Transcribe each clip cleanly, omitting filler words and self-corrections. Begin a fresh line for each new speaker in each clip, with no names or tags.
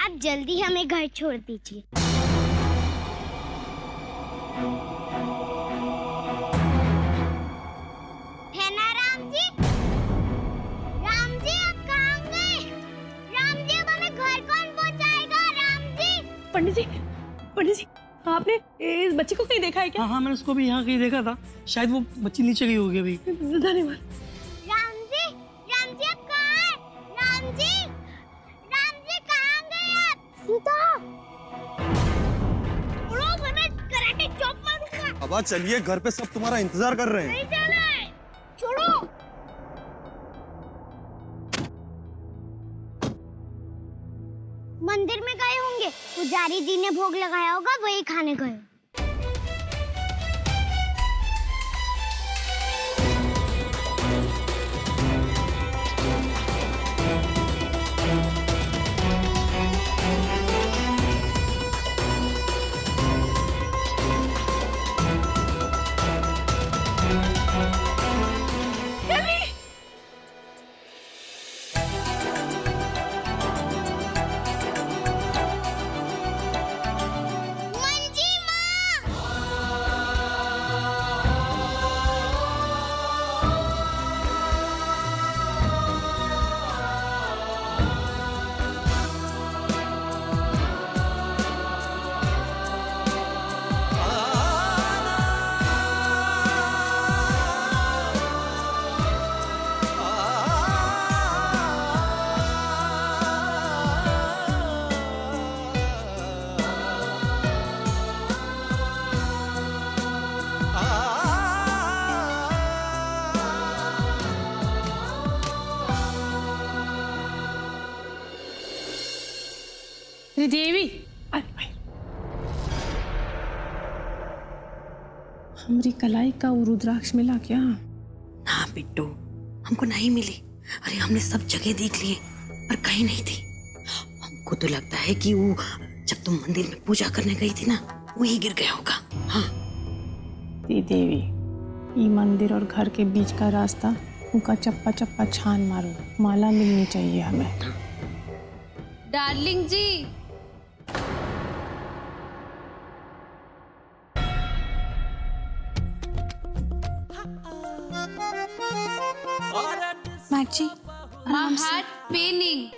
आप जल्दी हमें घर छोड़ दीजिए। है ना राम जी? राम जी आप कहाँ गए? राम जी अब हमें घर कौन पहुँचाएगा? राम जी।
पंडित जी आपने इस बच्ची को कहीं देखा है क्या?
हाँ मैंने उसको भी यहाँ कहीं देखा था, शायद वो बच्ची नीचे गई होगी अभी।
धन्यवाद।
राम जी आप कहाँ हैं? राम जी कहाँ गए आप? सीता, लोग हमें कराटे चॉप मारूंगा।
अब चलिए, घर पे सब तुम्हारा इंतजार कर रहे हैं।
नहीं जाना है, छोड़ो। मंदिर में गए होंगे, पुजारी जी ने भोग लगाया होगा, वही खाने गए। मंजी माँ,
देवी, हमारी कलाई का वो रुद्राक्ष मिला क्या?
हाँ बिट्टू, हमको नहीं मिली। अरे हमने सब जगह देख लिए पर कहीं नहीं थी। हमको तो लगता है कि वो जब तुम मंदिर में पूजा करने गई थी ना, वही गिर गया होगा। हाँ
देवी, ये मंदिर और घर के बीच का रास्ता उनका चप्पा चप्पा छान मारो, माला मिलनी चाहिए हमें।
डार्लिंग जी,
मैक जी,
माय हार्ट पेनिंग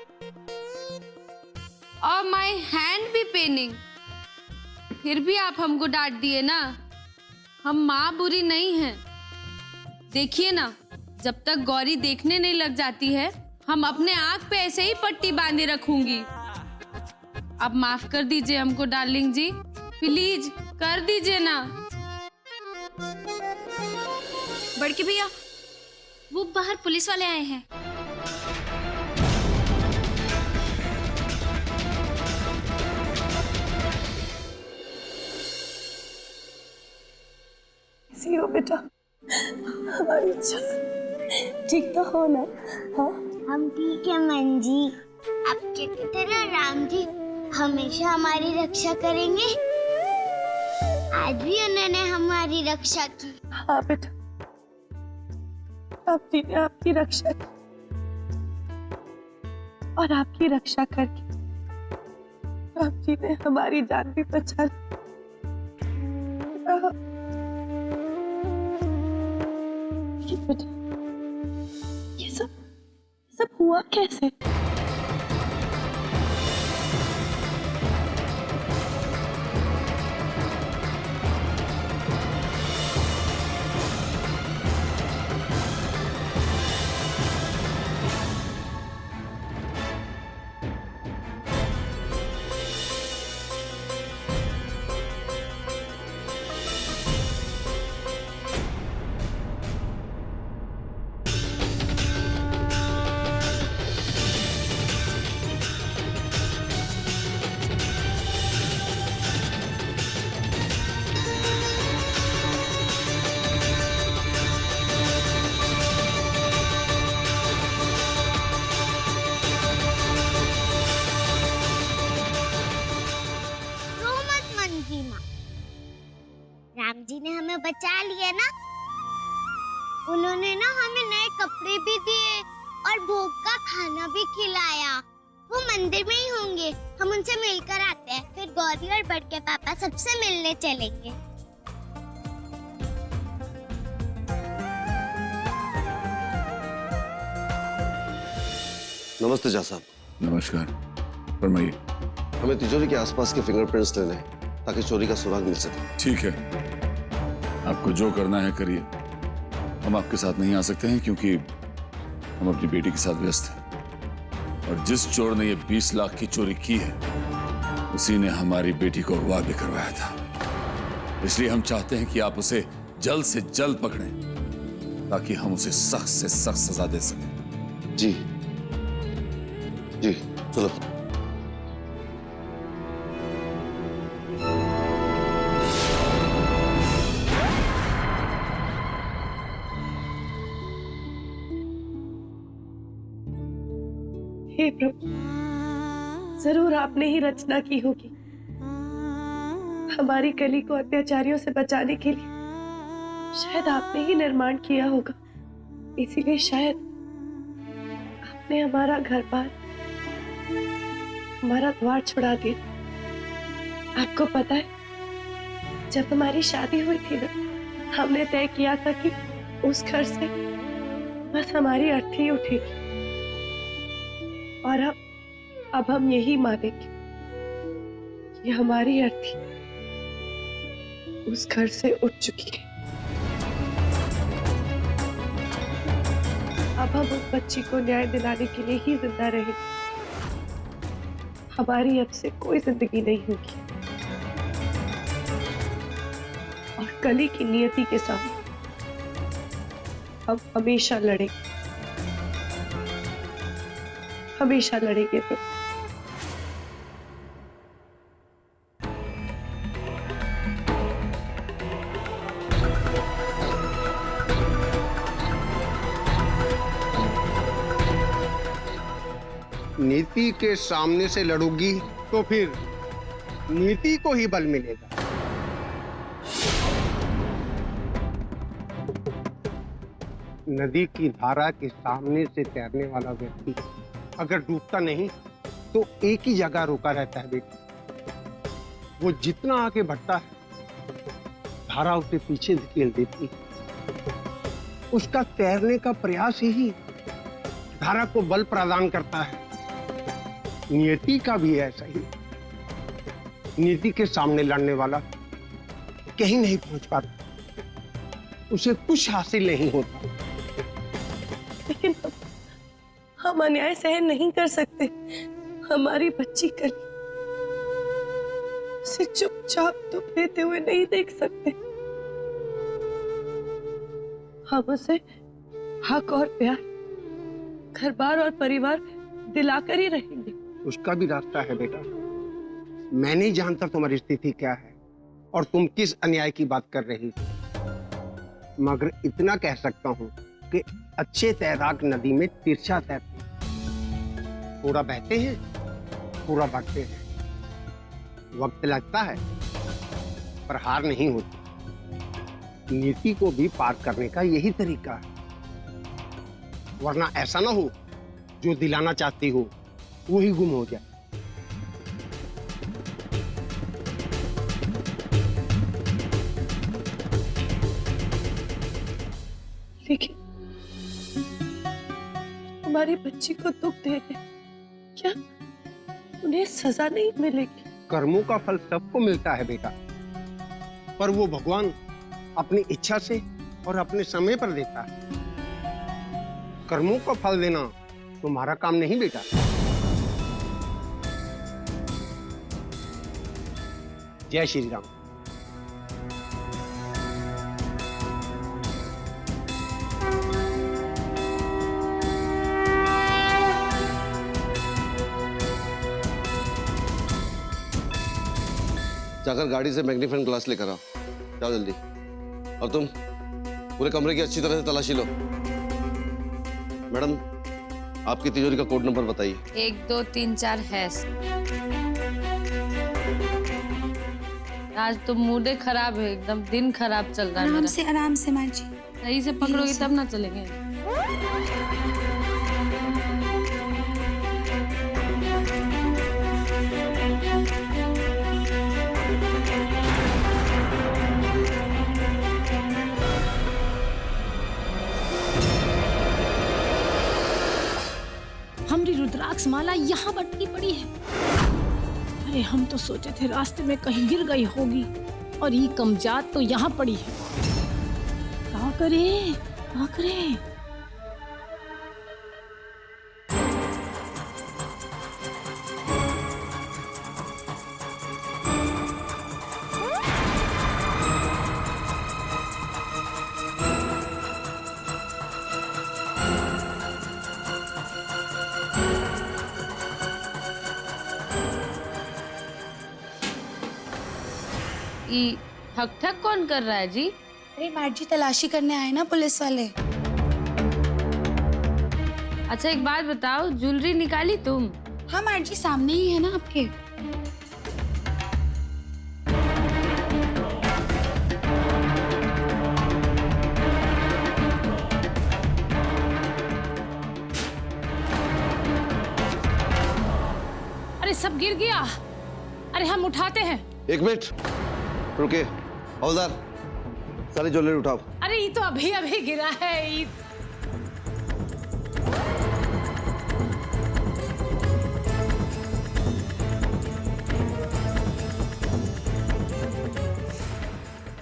और माय हैंड भी पेनिंग। फिर भी आप हमको डांट दिए ना। हम माँ बुरी नहीं हैं। देखिए ना, जब तक गौरी देखने नहीं लग जाती है, हम अपने आँख पे ऐसे ही पट्टी बांधे रखूंगी। अब माफ कर दीजिए हमको डार्लिंग जी, प्लीज कर दीजिए ना।
बड़के भैया, वो बाहर पुलिस वाले आए हैं।
कैसी हो बेटा? हमारी जान ठीक तो हो ना? हाँ
हम ठीक है मंजी। आपके तरह राम जी हमेशा हमारी रक्षा करेंगे। आज भी उन्होंने हमारी रक्षा की।
हाँ बेटा, आप जी ने आपकी रक्षा की और आपकी रक्षा करके आप जी ने हमारी जान भी बचा ली। बेटा, ये सब हुआ कैसे?
राम जी ने हमें बचा लिया ना। उन्होंने ना हमें नए कपड़े भी दिए और भोग का खाना भी खिलाया। वो मंदिर में ही होंगे। हम उनसे मिलकर आते हैं, फिर गौरी और बड़के पापा सबसे मिलने चलेंगे।
नमस्ते जा साहब।
नमस्कार, फरमाइए।
हमें तिजोरी के आसपास के फिंगरप्रिंट्स लेने हैं ताकि चोरी का सुराग मिल सके।
ठीक है, आपको जो करना है करिए। हम आपके साथ नहीं आ सकते हैं क्योंकि हम अपनी बेटी के साथ व्यस्त हैं। और जिस चोर ने ये 20 लाख की चोरी की है उसी ने हमारी बेटी को अगवा भी करवाया था। इसलिए हम चाहते हैं कि आप उसे जल्द से जल्द पकड़ें ताकि हम उसे सख्त से सख्त सजा दे सकें।
जी जी, चलो।
हे प्रभु, जरूर आपने ही रचना की होगी हमारी कली को अत्याचारियों से बचाने के लिए। शायद आपने ही निर्माण किया होगा, इसीलिए शायद आपने हमारा घर बार, हमारा द्वार छुड़ा दिया। आपको पता है, जब हमारी शादी हुई थी ना, हमने तय किया था कि उस घर से बस हमारी अर्थी उठेगी। और अब हम यही मानेंगे कि हमारी अर्थी उस घर से उठ चुकी है। अब हम उस बच्ची को न्याय दिलाने के लिए ही जिंदा रहेंगे। हमारी अब से कोई जिंदगी नहीं होगी और कली की नियति के सामने हम हमेशा लड़ेंगे, हमेशा लड़ेंगे। फिर
नीति के सामने से लड़ोगी तो फिर नीति को ही बल मिलेगा। नदी की धारा के सामने से तैरने वाला व्यक्ति अगर डूबता नहीं तो एक ही जगह रोका रहता है बेटी। वो जितना आगे बढ़ता है धारा उसे पीछे धकेल देती है। उसका तैरने का प्रयास ही धारा को बल प्रदान करता है। नियति का भी ऐसा ही। नियति के सामने लड़ने वाला कहीं नहीं पहुंच पाता, उसे कुछ हासिल नहीं होता।
लेकिन हम अन्याय सहन नहीं कर सकते। हमारी बच्ची कली, उसे चुपचाप दुख देते हुए नहीं देख सकते। हम उसे हक और प्यार, घर बार और परिवार दिलाकर ही रहेंगे।
उसका भी रास्ता है बेटा। मैं नहीं जानता तुम्हारी स्थिति क्या है और तुम किस अन्याय की बात कर रही हो, मगर इतना कह सकता हूं कि अच्छे तैराक नदी में तिरछा तैरते हैं। थोड़ा बहते हैं, थोड़ा बढ़ते हैं। वक्त लगता है पर हार नहीं होती। नीति को भी पार करने का यही तरीका है, वरना ऐसा ना हो जो दिलाना चाहती हो वही गुम हो जाए।
लेकिन हमारी बच्ची को दुख दे रहे, क्या उन्हें सजा नहीं मिलेगी?
कर्मों का फल सबको मिलता है बेटा, पर वो भगवान अपनी इच्छा से और अपने समय पर देता है। कर्मों का फल देना तुम्हारा काम नहीं बेटा। जय श्री राम।
जाकर गाड़ी से मैग्नीफाइंग ग्लास लेकर आओ, जाओ जल्दी। और तुम पूरे कमरे की अच्छी तरह से तलाशी लो। मैडम, आपकी तिजोरी का कोड नंबर बताइए।
1 2 3 4 हैश। आज तो मूड खराब है, एकदम दिन खराब चल रहा है मेरा।
आराम से माँ जी।
सही से पकड़ोगी तब ना चलेंगे।
यहाँ भटकी पड़ी है। अरे हम तो सोचे थे रास्ते में कहीं गिर गई होगी और ये कमजात तो यहाँ पड़ी है। क्या करे क्या करे?
ई ठक ठक कौन कर रहा है जी?
अरे मैट जी, तलाशी करने आए ना पुलिस वाले।
अच्छा एक बात बताओ, ज्वेलरी निकाली तुम?
हाँ मैट जी, सामने ही है ना आपके।
अरे सब गिर गया। अरे हम उठाते हैं।
एक मिनट रुके, हवलदार सारी ज्वेलरी उठाओ।
अरे ये तो अभी अभी गिरा है। ये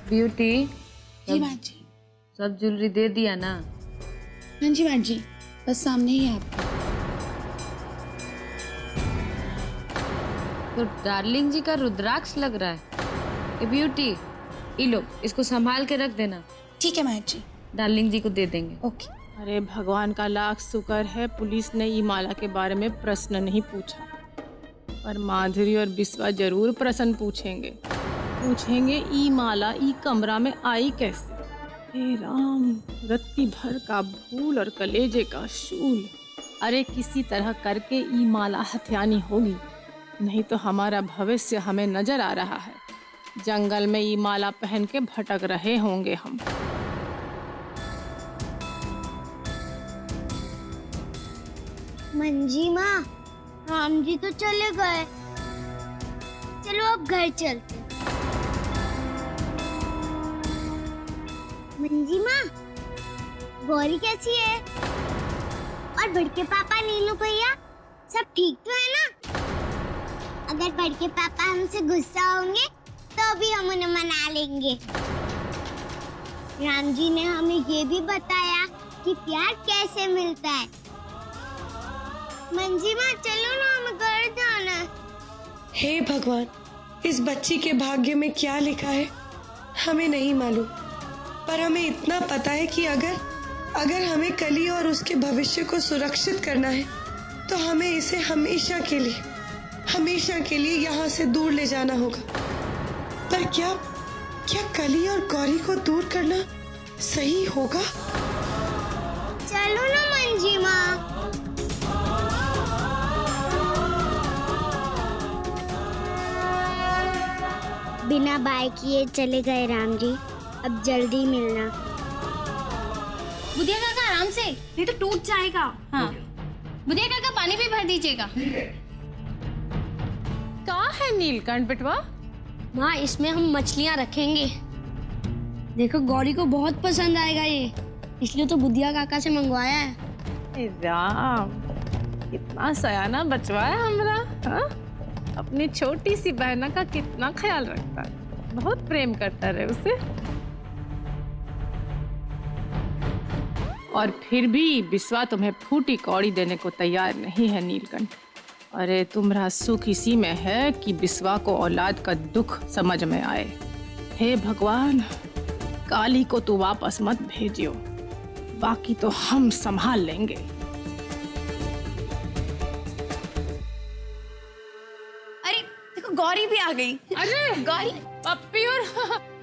ब्यूटी
जी मैट जी।
सब ज्वेलरी दे दिया ना?
हाँ जी मैट जी, बस सामने ही है आपके।
तो डार्लिंग जी का रुद्राक्ष लग रहा है। ए ब्यूटी, ये लो, इसको संभाल के रख देना।
ठीक है मैट जी।
डार्लिंग जी को दे देंगे।
ओके।
अरे भगवान का लाख शुक्र है पुलिस ने ई माला के बारे में प्रश्न नहीं पूछा, पर माधुरी और बिस्वा जरूर प्रश्न पूछेंगे। ई माला ई कमरा में आई कैसे? हे राम, रत्ती भर का भूल और कलेजे का शूल। अरे किसी तरह करके ई माला हथियानी होगी, नहीं तो हमारा भविष्य हमें नजर आ रहा है। जंगल में ई माला पहन के भटक रहे होंगे हम।
मंजी माँ, राम जी तो चले गए, चलो अब घर चलते। मंजी माँ, गौरी कैसी है? और बड़के पापा नीलू भैया सब ठीक तो है ना? अगर बड़के पापा हमसे गुस्सा होंगे तो भी हम उन्हें मना लेंगे। राम जी ने हमें ये भी बताया कि प्यार कैसे मिलता है। मंजी माँ चलो ना, हमें घर जाना है।
हे भगवान, इस बच्ची के भाग्य में क्या लिखा है हमें नहीं मालूम, पर हमें इतना पता है कि अगर हमें कली और उसके भविष्य को सुरक्षित करना है तो हमें इसे हमेशा के लिए यहाँ से दूर ले जाना होगा। पर क्या कली और गौरी को दूर करना सही होगा?
चलो ना मंजी माँ। बिना बाय किए चले गए राम जी, अब जल्दी मिलना।
बुधिया काका आराम से, नहीं तो टूट जाएगा। हाँ बुधिया काका, पानी भी भर दीजिएगा।
कहाँ है नीलकंठ बेटवा?
माँ इसमें हम मछलियाँ रखेंगे। देखो गौरी को बहुत पसंद आएगा ये, इसलिए तो बुधिया काका से मंगवाया है।
हे राम, कितना सयाना बचवा है हमरा। हाँ? अपनी छोटी सी बहना का कितना ख्याल रखता है, बहुत प्रेम करता रहे उसे। और फिर भी बिस्वा तुम्हें फूटी कौड़ी देने को तैयार नहीं है नीलकंठ। अरे तुम्हारा सुख इसी में है कि बिस्वा को औलाद का दुख समझ में आए। हे भगवान, काली को तू वापस मत भेजियो, बाकी तो हम संभाल लेंगे।
अरे देखो गौरी भी आ गई।
अरे
गौरी,
पप्पी और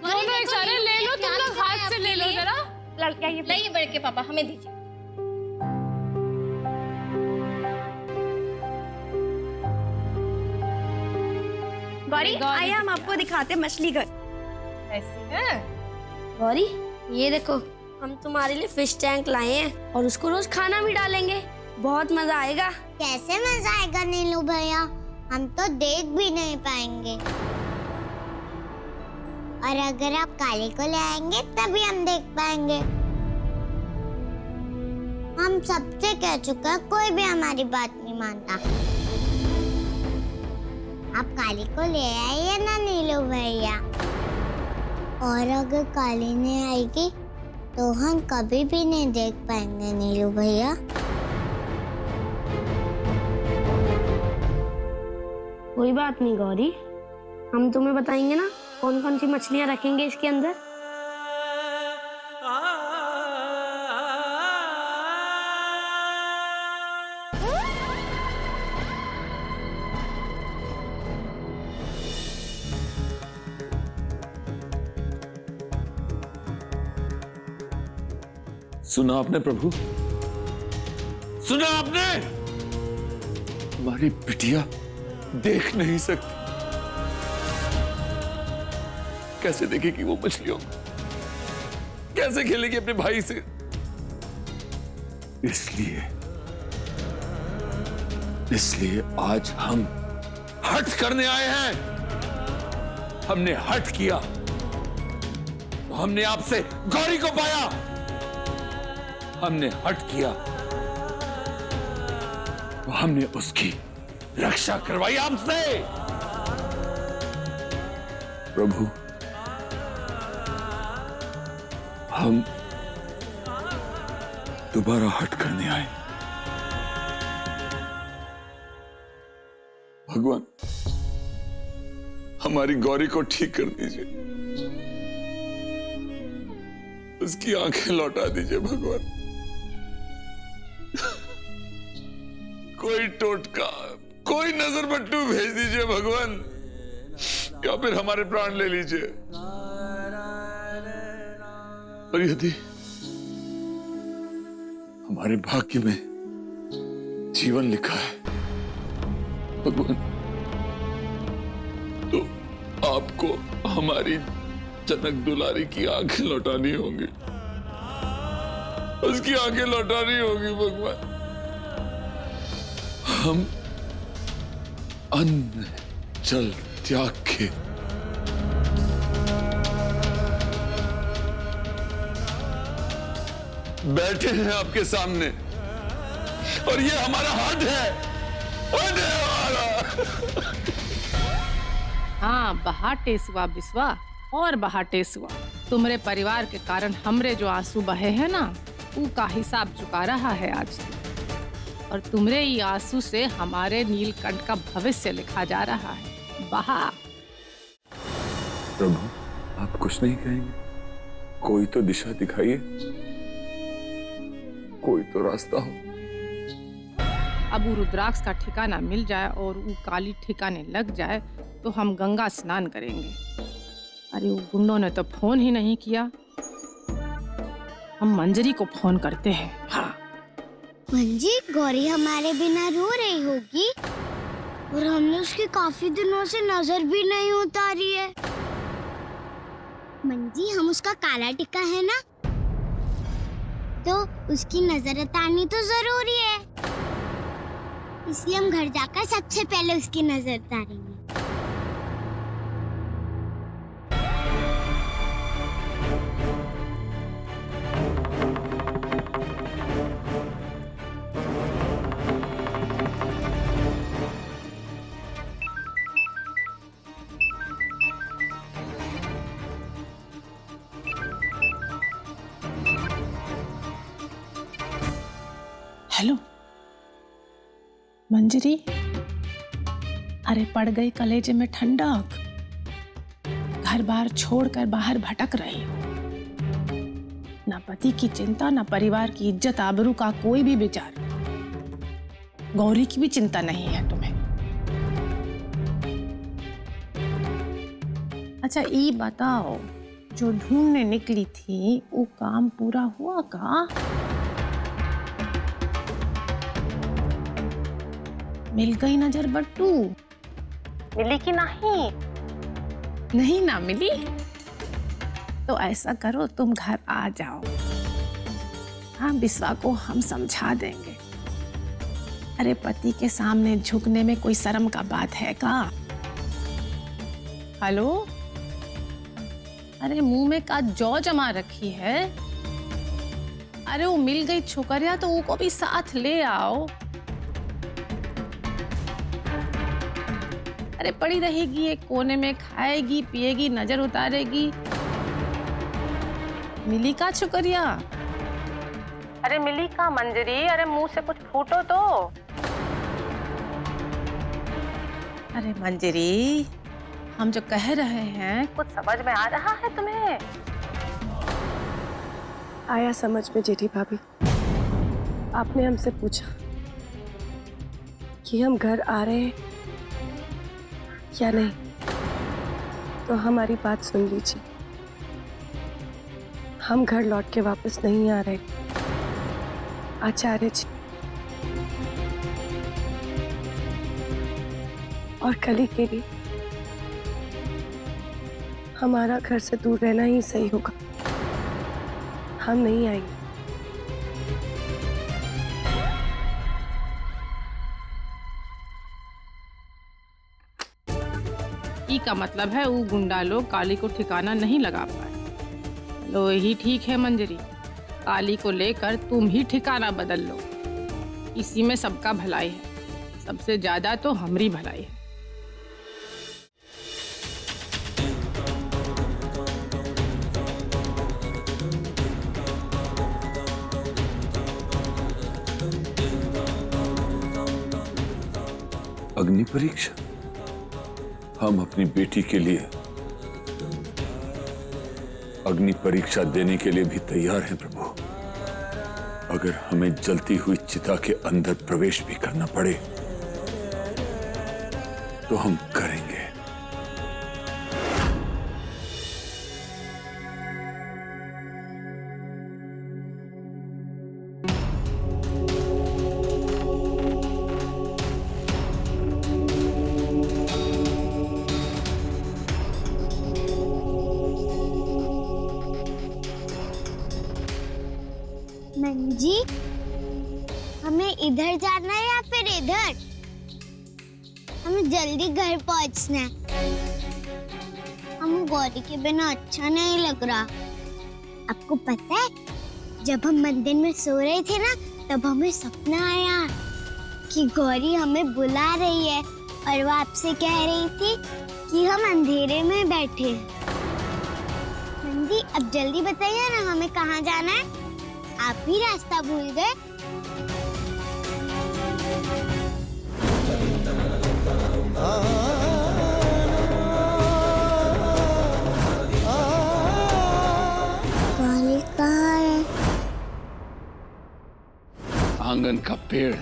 दोनों एक सारे ले लो, तुम लोग हाथ से ले लो जरा।
लाइए बड़के पापा, हमें दीजिए। गौरी आइए, हम आपको दिखाते मछली घर।
ऐसी है
गौरी ये देखो, हम तुम्हारे लिए फिश टैंक लाए हैं और उसको रोज खाना भी डालेंगे, बहुत मजा आएगा। कैसे मजा आएगा नीलू भैया, हम तो देख भी नहीं पाएंगे। और अगर आप काली को ले आएंगे तभी हम देख पाएंगे। हम सबसे कह चुके हैं, कोई भी हमारी बात नहीं मानता। आप काली को ले आइए ना नीलू भैया। और अगर काली नहीं आएगी तो हम कभी भी नहीं देख पाएंगे नीलू भैया।
कोई बात नहीं गौरी, हम तुम्हें बताएंगे ना कौन कौन सी मछलियां रखेंगे इसके अंदर।
सुना आपने प्रभु, सुना आपने? हमारी बिटिया देख नहीं सकती, कैसे देखेगी वो मछलियों को? कैसे खेलेगी अपने भाई से? इसलिए आज हम हट करने आए हैं। हमने हट किया तो हमने आपसे गौरी को पाया। हमने हट किया तो हमने उसकी रक्षा करवाई आपसे। प्रभु, हम दोबारा हट करने आए। भगवान, हमारी गौरी को ठीक कर दीजिए, उसकी आंखें लौटा दीजिए भगवान। कोई टोटका, कोई नजर बट्टू भेज दीजिए भगवान, या फिर हमारे प्राण ले लीजिए। और यदि हमारे भाग्य में जीवन लिखा है भगवान, तो आपको हमारी जनक दुलारी की आंखें लौटानी होंगी, उसकी आंखें लौटानी होगी भगवान। हम अन्न जल त्याग के बैठे हैं आपके सामने, और ये हमारा हट है, हट है हमारा।
हाँ, बहाटे सुआ बिस्वा और बहाटे सुआ। तुम्हारे परिवार के कारण हमरे जो आंसू बहे हैं ना, उनका हिसाब चुका रहा है आज। और तुमरे ये आंसू से हमारे नीलकंठ का भविष्य लिखा जा रहा है। बहा।
प्रभु, आप कुछ नहीं कहेंगे? कोई तो दिशा दिखाइए, कोई तो रास्ता हो।
अब वो रुद्राक्ष का ठिकाना मिल जाए और वो काली ठिकाने लग जाए तो हम गंगा स्नान करेंगे। अरे वो गुंडों ने तो फोन ही नहीं किया। हम मंजरी को फोन करते हैं। हाँ
मंजी, गौरी हमारे बिना रो रही होगी और हमने उसकी काफी दिनों से नजर भी नहीं उतारी है। मंजी, हम उसका काला टिक्का है ना, तो उसकी नजर उतारनी तो जरूरी है। इसलिए हम घर जाकर सबसे पहले उसकी नजर उतारेंगे।
हेलो मंजरी, अरे पड़ गई कलेजे में ठंडक। घर बार छोड़कर बाहर भटक रही हो। ना पति की चिंता, ना परिवार की इज्जत आबरू का कोई भी विचार। गौरी की भी चिंता नहीं है तुम्हें। अच्छा ये बताओ, जो ढूंढने निकली थी वो काम पूरा हुआ का? मिल गई नजर बट्टू? मिली कि नहीं? नहीं ना मिली तो ऐसा करो, तुम घर आ जाओ। हाँ, बिस्वा को हम समझा देंगे। अरे पति के सामने झुकने में कोई शर्म का बात है का? हेलो, अरे मुंह में का जौ जमा रखी है। अरे वो मिल गई छोकरिया तो वो को भी साथ ले आओ। अरे पड़ी रहेगी एक कोने में, खाएगी पिएगी, नजर उतारेगी। मिली का शुक्रिया? अरे मिली का मंजरी, अरे मुंह से कुछ फूटो तो। अरे मंजरी, हम जो कह रहे हैं कुछ समझ में आ रहा है तुम्हें?
आया समझ में जेठी भाभी। आपने हमसे पूछा कि हम घर आ रहे हैं या नहीं, तो हमारी बात सुन लीजिए। हम घर लौट के वापस नहीं आ रहे आचार्य जी, और कली के लिए हमारा घर से दूर रहना ही सही होगा। हम नहीं आएंगे।
ई का मतलब है वो गुंडा लोग काली को ठिकाना नहीं लगा पाए। लो यही ठीक है मंजरी, काली को लेकर तुम ही ठिकाना बदल लो। इसी में सबका भलाई है, सबसे ज्यादा तो हमारी भलाई है।
अग्नि परीक्षा? हम अपनी बेटी के लिए अग्नि परीक्षा देने के लिए भी तैयार हैं प्रभु। अगर हमें जलती हुई चिता के अंदर प्रवेश भी करना पड़े तो हम करेंगे।
मंजी, हमें इधर जाना है या फिर इधर? हमें जल्दी घर पहुंचना है। हम गौरी के बिना अच्छा नहीं लग रहा। आपको पता है, जब हम मंदिर में सो रहे थे ना, तब हमें सपना आया कि गौरी हमें बुला रही है और वो आपसे कह रही थी कि हम अंधेरे में बैठे हैं। मंजी, अब जल्दी बताइए ना, हमें कहाँ जाना है? आप ही रास्ता भूल गए। कहाँ है?
आंगन का पेड़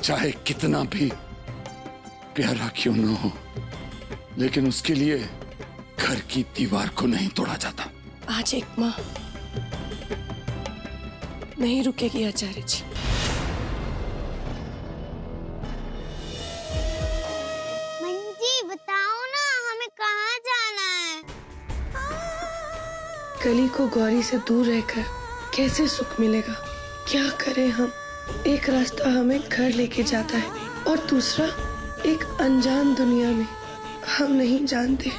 चाहे कितना भी प्यारा क्यों न हो, लेकिन उसके लिए घर की दीवार को नहीं तोड़ा जाता।
आज एक माँ नहीं रुकेगी आचार्य जी।
मंजी, बताओ ना, हमें कहाँ जाना है?
कली को गौरी से दूर रहकर कैसे सुख मिलेगा? क्या करें हम? एक रास्ता हमें घर लेके जाता है और दूसरा एक अनजान दुनिया में। हम नहीं जानते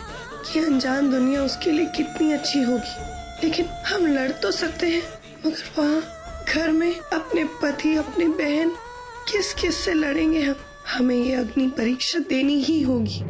कि अनजान दुनिया उसके लिए कितनी अच्छी होगी, लेकिन हम लड़ तो सकते हैं, मगर वहाँ घर में अपने पति, अपने बहन, किस किस से लड़ेंगे हम? हमें ये अग्नि परीक्षा देनी ही होगी।